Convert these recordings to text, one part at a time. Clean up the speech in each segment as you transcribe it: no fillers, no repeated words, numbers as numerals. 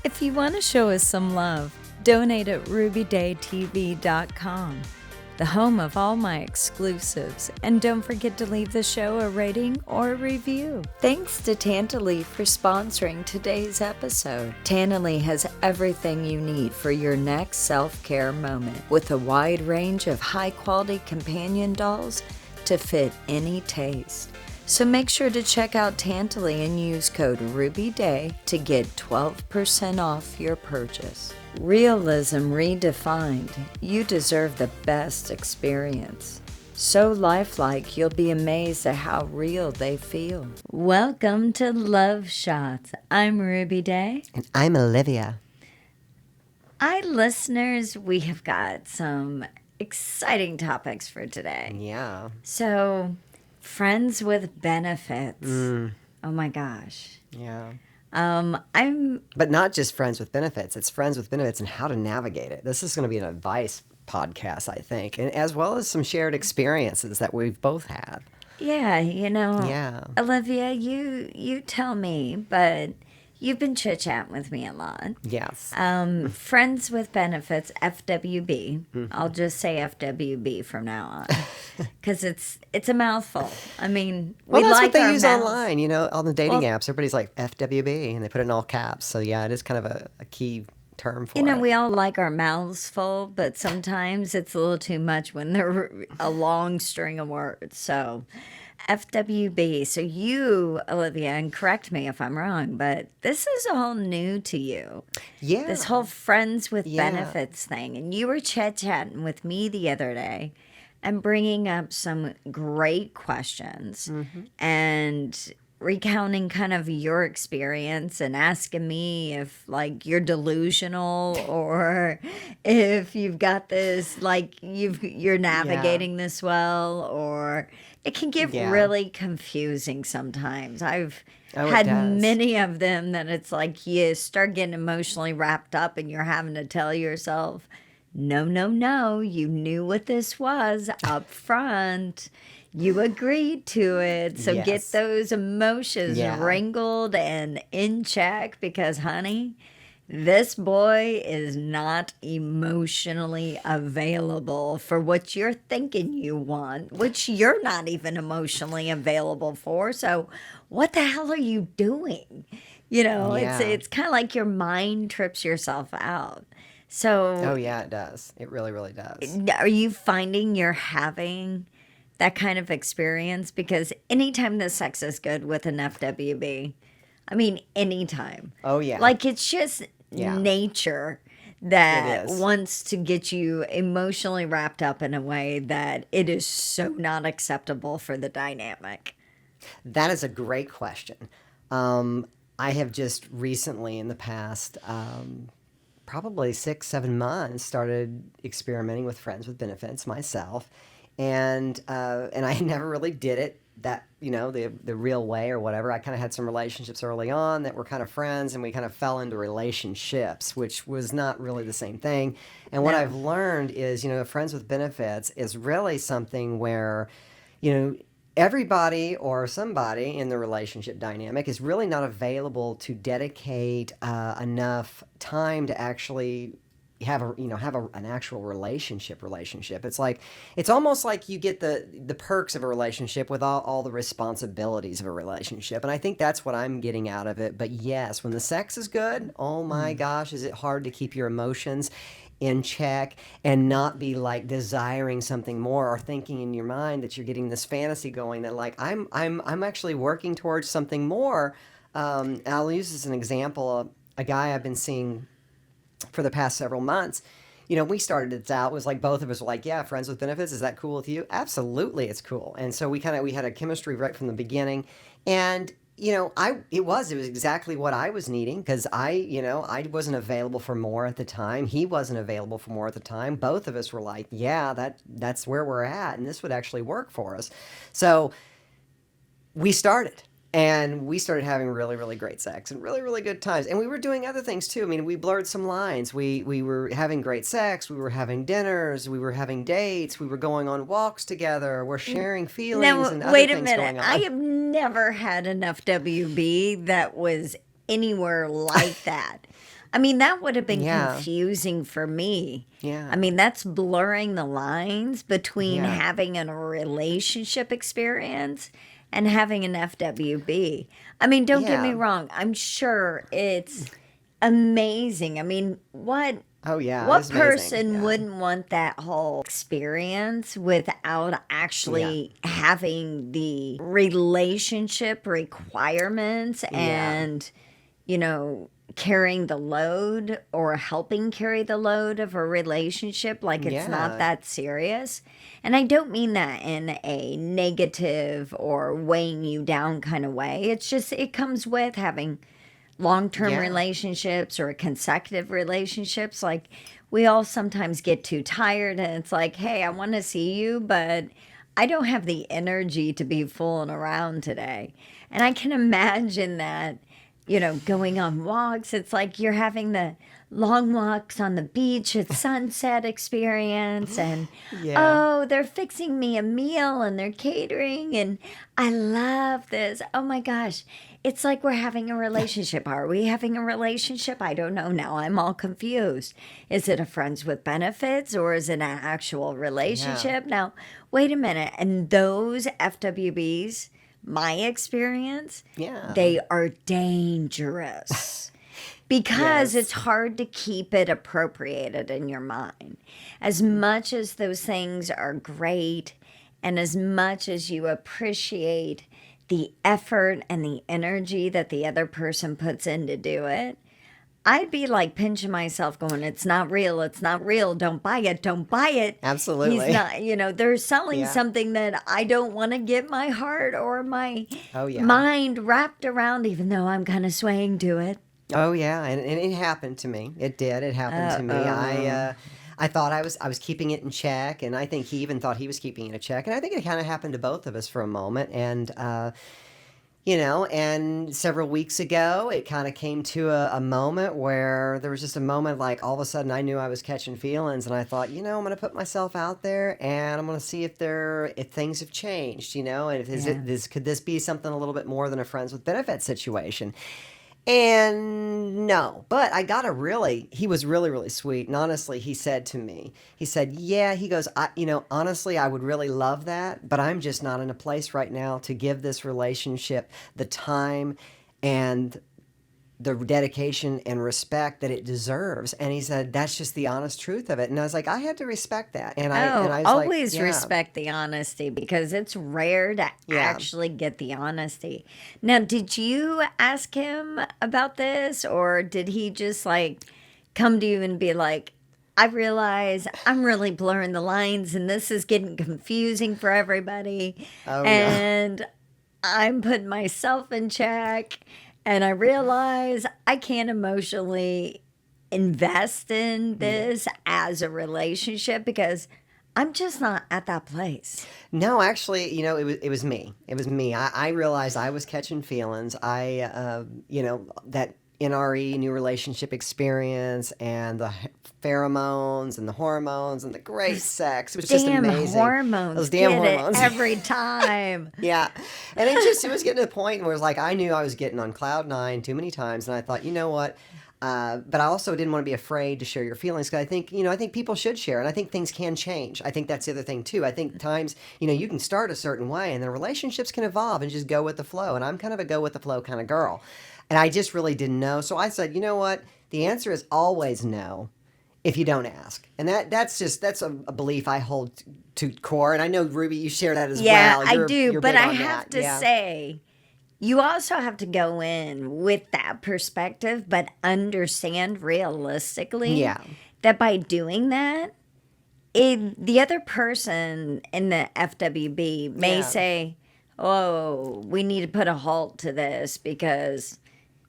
If you want to show us some love, donate at rubydaytv.com, the home of all my exclusives. And don't forget to leave the show a rating or a review. Thanks to Tantaley for sponsoring today's episode. Tantaley has everything you need for your next self-care moment, with a wide range of high-quality companion dolls to fit any taste. So make sure to check out Tantaley and use code RUBYDAY to get 12% off your purchase. Realism redefined. You deserve the best experience. So lifelike, you'll be amazed at how real they feel. Welcome to Love Shots. I'm Ruby Day. And I'm Olivia. Hi, listeners. We have got some exciting topics for today. Yeah. So, friends with benefits. Oh my gosh. Yeah. But not just friends with benefits. It's friends with benefits and how to navigate it. This is going to be an advice podcast, I think, and as well as some shared experiences that we've both had. Yeah, Yeah. Olivia, you tell me, but you've been chit-chatting with me a lot. Yes. Friends with benefits, FWB. I'll just say FWB from now on, because it's a mouthful. I mean, well, that's like what they our use mouths. online, on the dating apps. Everybody's like FWB, and they put it in all caps. So, yeah, it is kind of a key term for it. We all like our mouths full, but sometimes it's a little too much when they're a long string of words. So, FWB. So you, Olivia, and correct me if I'm wrong, but this is all new to you. Yeah. This whole friends with benefits thing. And you were chatting with me the other day and bringing up some great questions and recounting kind of your experience and asking me if like you're delusional or if you've got this, like you're navigating this well, or it can get really confusing sometimes. I've had many of them that it's like you start getting emotionally wrapped up and you're having to tell yourself, no, you knew what this was up front. You agreed to it. So get those emotions wrangled and in check, because, honey, this boy is not emotionally available for what you're thinking you want, which you're not even emotionally available for. So what the hell are you doing? It's kind of like your mind trips yourself out. So, oh, yeah, it does. It really, really does. Are you finding you're having that kind of experience? Because anytime the sex is good with an FWB, I mean, anytime. Oh, yeah. Like, it's just nature that wants to get you emotionally wrapped up in a way that it is so not acceptable for the dynamic. That is a great question. I have just recently, in the past, probably 6-7 months, started experimenting with friends with benefits myself, and I never really did it that the real way or whatever. I kind of had some relationships early on that were kind of friends, and we kind of fell into relationships, which was not really the same thing. And what I've learned is friends with benefits is really something where everybody or somebody in the relationship dynamic is really not available to dedicate enough time to actually have an actual relationship. It's almost like you get the perks of a relationship with all the responsibilities of a relationship. And I think that's what I'm getting out of it. But yes, when the sex is good, oh my gosh, is it hard to keep your emotions in check and not be like desiring something more, or thinking in your mind that you're getting this fantasy going that like I'm actually working towards something more. I'll use as an example a guy I've been seeing for the past several months. We started it out, it was like both of us were like, yeah, friends with benefits, is that cool with you? Absolutely, it's cool. And so we had a chemistry right from the beginning, and it was exactly what I was needing, because I wasn't available for more at the time. He wasn't available for more at the time. Both of us were like, yeah, that's where we're at, and this would actually work for us. So we started. And we started having really, really great sex and really, really good times. And we were doing other things too. I mean, we blurred some lines. We were having great sex. We were having dinners. We were having dates. We were going on walks together. We're sharing feelings and other things going on. Wait a minute. I have never had enough WB that was anywhere like that. I mean, that would have been Yeah. confusing for me. Yeah. I mean, that's blurring the lines between Yeah. having a relationship experience and having an FWB. I mean, don't get me Yeah. wrong. I'm sure it's amazing. I mean, what Oh, yeah. what It's amazing. person Yeah. wouldn't want that whole experience without Yeah. actually having the relationship requirements Yeah. and, you know, carrying the load or helping carry the load of a relationship like it's not Yeah. that serious? And I don't mean that in a negative or weighing you down kind of way. It's just, it comes with having long-term Yeah. relationships or consecutive relationships. Like, we all sometimes get too tired and it's like, hey, I want to see you, but I don't have the energy to be fooling around today. And I can imagine that, going on walks. It's like you're having the long walks on the beach at sunset experience, and Yeah. oh, they're fixing me a meal and they're catering, and I love this. Oh my gosh. It's like we're having a relationship. Are we having a relationship? I don't know. Now I'm all confused. Is it a friends with benefits or is it an actual Yeah. relationship? Now, wait a minute. And those FWBs, my experience, Yeah. they are dangerous because it's Yes. hard to keep it appropriated in your mind. As much as those things are great and as much as you appreciate the effort and the energy that the other person puts in to do it, I'd be like pinching myself going, it's not real. It's not real. Don't buy it. Don't buy it. He's Absolutely. not, they're selling Yeah. something that I don't want to get my heart or my Oh, yeah. mind wrapped around, even though I'm kind of swaying to it. Oh, yeah. And it happened to me. It did. It happened to me. Uh-oh. I thought I was keeping it in check, and I think he even thought he was keeping it in check. And I think it kind of happened to both of us for a moment. And several weeks ago, it kind of came to a moment where there was just a moment like all of a sudden I knew I was catching feelings, and I thought, I'm going to put myself out there, and I'm going to see if things have changed, and Yeah. could this be something a little bit more than a friends with benefits situation? And no, but he was really, really sweet. And honestly, he said to me, he said, yeah, he goes, honestly, I would really love that, but I'm just not in a place right now to give this relationship the time and the dedication and respect that it deserves. And he said, that's just the honest truth of it. And I was like, I had to respect that. And Oh, I was like, always yeah, respect the honesty because it's rare to yeah. actually get the honesty. Now, did you ask him about this or did he just like come to you and be like, I realize I'm really blurring the lines and this is getting confusing for everybody Oh, yeah. and I'm putting myself in check and I realize I can't emotionally invest in Yeah. this as a relationship because I'm just not at that place. No, actually, it was me. It was me. I realized I was catching feelings. That NRE, new relationship experience, and the pheromones and the hormones and the great sex. It was just Damn amazing. Those hormones damn get it hormones. every time. Yeah. And it was getting to the point where it was like I knew I was getting on cloud nine too many times, and I thought, you know what? But I also didn't want to be afraid to share your feelings because I think people should share, and I think things can change. I think that's the other thing too. I think times, you can start a certain way, and then relationships can evolve and just go with the flow. And I'm kind of a go with the flow kind of girl, and I just really didn't know. So I said, you know what? The answer is always no if you don't ask, and that's a belief I hold to core. And I know Ruby, you share that as Yeah, well. I You're do. you're But big I on have that, to yeah. say, you also have to go in with that perspective, but understand realistically Yeah, that by doing that, the other person in the FWB may yeah, say, oh, we need to put a halt to this because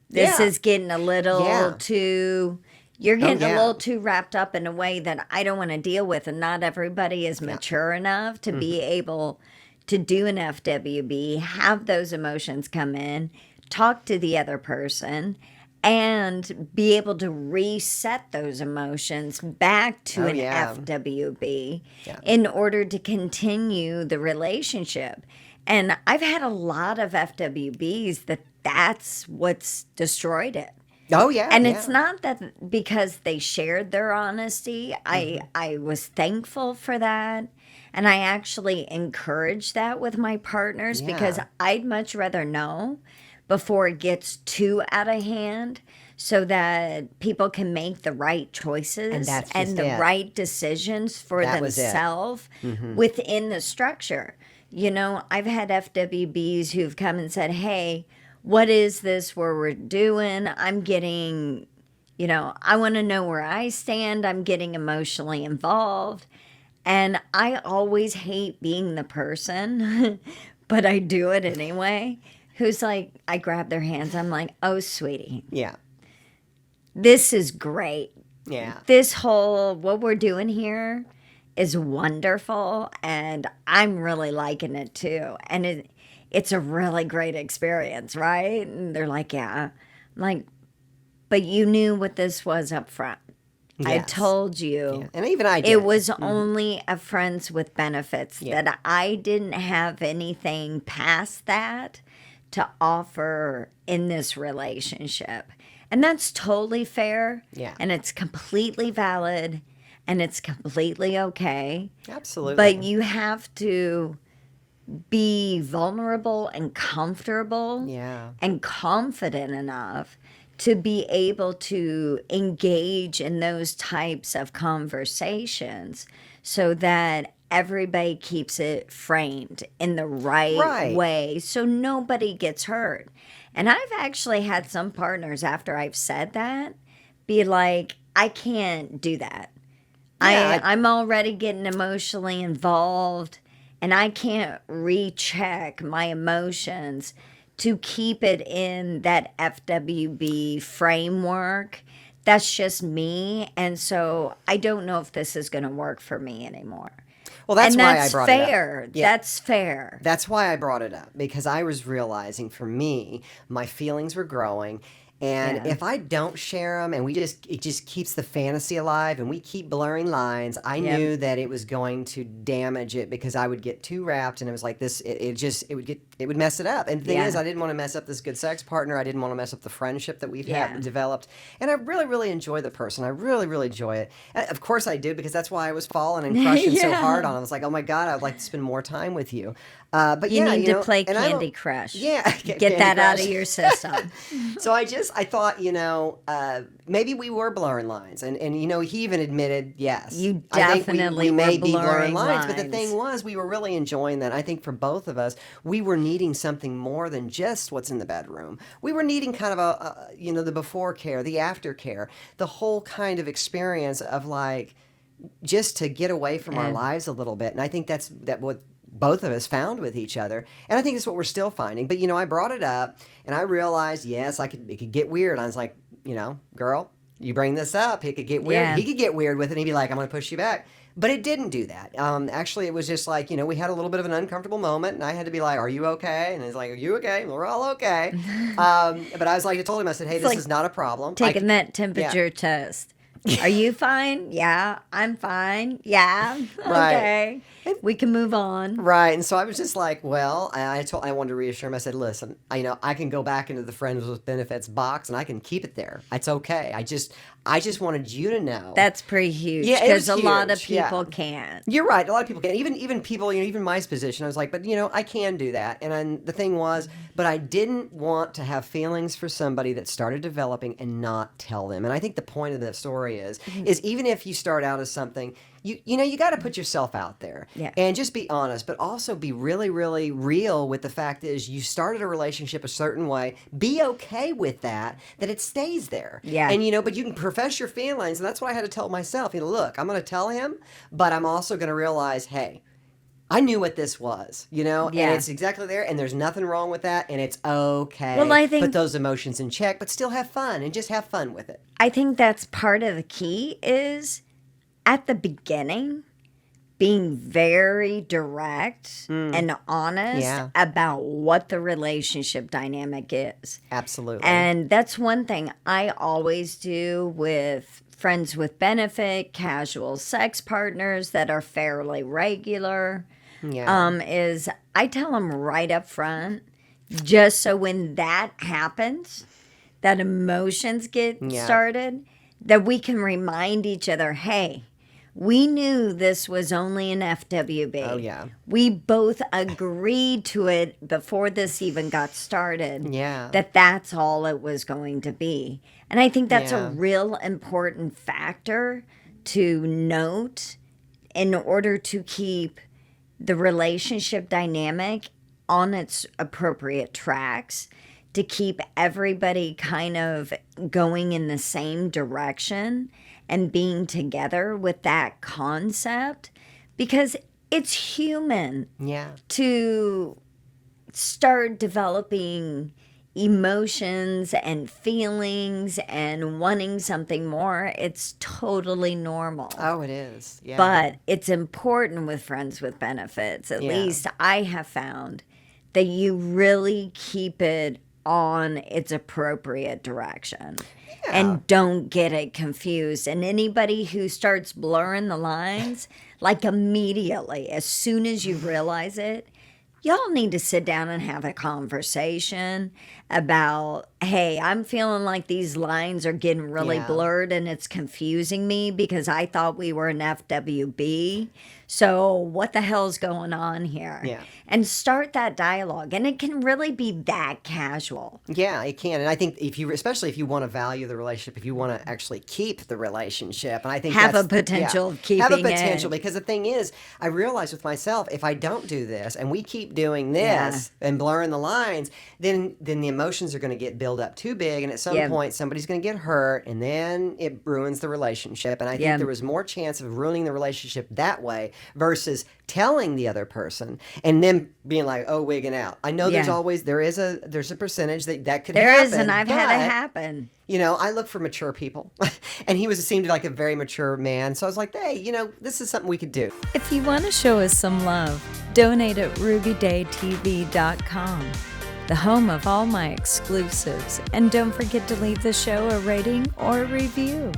this yeah, is getting a little yeah. too, you're Oh, getting a yeah, little too wrapped up in a way that I don't want to deal with. And not everybody is yeah. mature enough to Hmm. be able to do an FWB, have those emotions come in, talk to the other person, and be able to reset those emotions back to Oh, an yeah, FWB yeah. in order to continue the relationship. And I've had a lot of FWBs that's what's destroyed it. Oh yeah, And it's yeah. not that because they shared their honesty. I was thankful for that. And I actually encourage that with my partners because Yeah. I'd much rather know before it gets too out of hand so that people can make the right And choices that's and just the it. right decisions for That was it. themselves within the structure. I've had FWBs who've come and said, hey, what is this where we're doing? I'm getting, I want to know where I stand. I'm getting emotionally involved. And I always hate being the person, but I do it anyway. Who's like, I grab their hands. I'm like, oh, sweetie, Yeah. this is great. Yeah. This whole, what we're doing here is wonderful. And I'm really liking it too. And it's a really great experience, right? And they're like, yeah. I'm like, but you knew what this was up front. I Yes. told Yeah. you And even I it did. was only a friends with benefits, Yeah. that I didn't have anything past that to offer in this relationship. And that's totally fair. Yeah. And it's completely valid and it's completely okay. But Absolutely. you have to be vulnerable and comfortable Yeah. and confident enough to be able to engage in those types of conversations so that everybody keeps it framed in the right Right. way so nobody gets hurt. And I've actually had some partners after I've said that be like, I can't do that. Yeah. I'm already getting emotionally involved and I can't recheck my emotions to keep it in that FWB framework. That's just me. And so I don't know if this is going to work for me anymore. Well, that's And why I that's brought it up. fair. Yeah. That's fair. That's why I brought it up, because I was realizing for me, my feelings were growing. And Yeah. if I don't share them and it just keeps the fantasy alive and we keep blurring lines, I Yep. knew that it was going to damage it because I would get too wrapped and it was like this, it would mess it up. And the thing is, Yeah. I didn't want to mess up this good sex partner. I didn't want to mess up the friendship that we've Yeah. developed. And I really, really enjoy the person. I really, really enjoy it. And of course I do, because that's why I was falling and crushing so hard on. I was like, oh my God, I would like to spend more time with you. But You yeah, need to play and I'm Candy Crush. yeah, Get Candy that out Crush. of your system. So I thought, maybe we were blurring lines, and he even admitted, yes, You I think definitely we may were be blurring blurring lines. But the lines. thing was, we were really enjoying that. I think for both of us, we were needing something more than just what's in the bedroom. We were needing kind of the before care, the after care, the whole kind of experience of like just to get away from our Yeah. lives a little bit. And I think that's what both of us found with each other. And I think that's what we're still finding. But I brought it up and I realized, yes, it could get weird. I was like, girl, you bring this up, it could get weird. Yeah. He could get weird with it and he'd be like, I'm going to push you back. But it didn't do that. Actually, it was just like, we had a little bit of an uncomfortable moment, and I had to be like, are you okay? And he's like, are you okay? We're all okay. But I was like, I told him, I said, hey, It's this like is not a problem. taking that temperature test. Are you fine? Yeah, I'm fine. Yeah, Right. okay. We can move on. Right, and so I was just like, well, I wanted to reassure him. I said, listen, I can go back into the friends with benefits box and I can keep it there. It's okay. I just wanted you to know. That's pretty huge Yeah, it because was a lot of huge, yeah. people can't. You're right. A lot of people can. Even people, even my position. I was like, but I can do that. And the thing was, but I didn't want to have feelings for somebody that started developing and not tell them. And I think the point of the story is even if you start out as something, you got to put yourself out there, Yeah. and just be honest, but also be really, really real with the fact is you started a relationship a certain way. Be okay with that it stays there. Yeah. And but you can profess your feelings, and that's what I had to tell myself. Look, I'm going to tell him, but I'm also going to realize, hey, I knew what this was, Yeah. and it's exactly there, and there's nothing wrong with that, and it's okay. Well, I think- put those emotions in check, but still have fun, and just have fun with it. I think that's part of the key is at the beginning being very direct and honest Yeah. about what the relationship dynamic is. Absolutely. And that's one thing I always do with friends with benefit, casual sex partners that are fairly regular, yeah. is I tell them right up front, just so when that happens, that emotions get Yeah. started, that we can remind each other, hey, we knew this was only an FWB. Oh, yeah. We both agreed to it before this even got started, Yeah. that that's all it was going to be. And I think that's a Yeah. real important factor to note in order to keep the relationship dynamic on its appropriate tracks, to keep everybody kind of going in the same direction and being together with that concept, because it's human Yeah. to start developing emotions and feelings and wanting something more. It's totally normal. Oh, it is. Yeah. But it's important with friends with benefits, at Yeah. least I have found, that you really keep it on its appropriate direction. Yeah. And don't get it confused. And anybody who starts blurring the lines, like immediately, as soon as you realize it, y'all need to sit down and have a conversation about, hey, I'm feeling like these lines are getting really Yeah. blurred and it's confusing me because I thought we were an FWB. So what the hell's going on here? Yeah. And start that dialogue. And it can really be that casual. Yeah, it can. And I think especially if you want to value the relationship, if you want to actually keep the relationship, and I think Have a that's- potential of have a keeping it. potential, because the thing is, I realize with myself, if I don't do this and we keep doing this and blurring the lines, then the emotions are going to get built up too big, and at some point somebody's going to get hurt, and then it ruins the relationship. And I think there was more chance of ruining the relationship that way versus telling the other person and then being like, oh, wigging out. I know there's a percentage that could There happen. is, and I've had it but, happen. You know, I look for mature people, and he seemed like a very mature man. So I was like, hey, this is something we could do. If you want to show us some love, donate at rubydaytv.com, the home of all my exclusives. And don't forget to leave the show a rating or a review.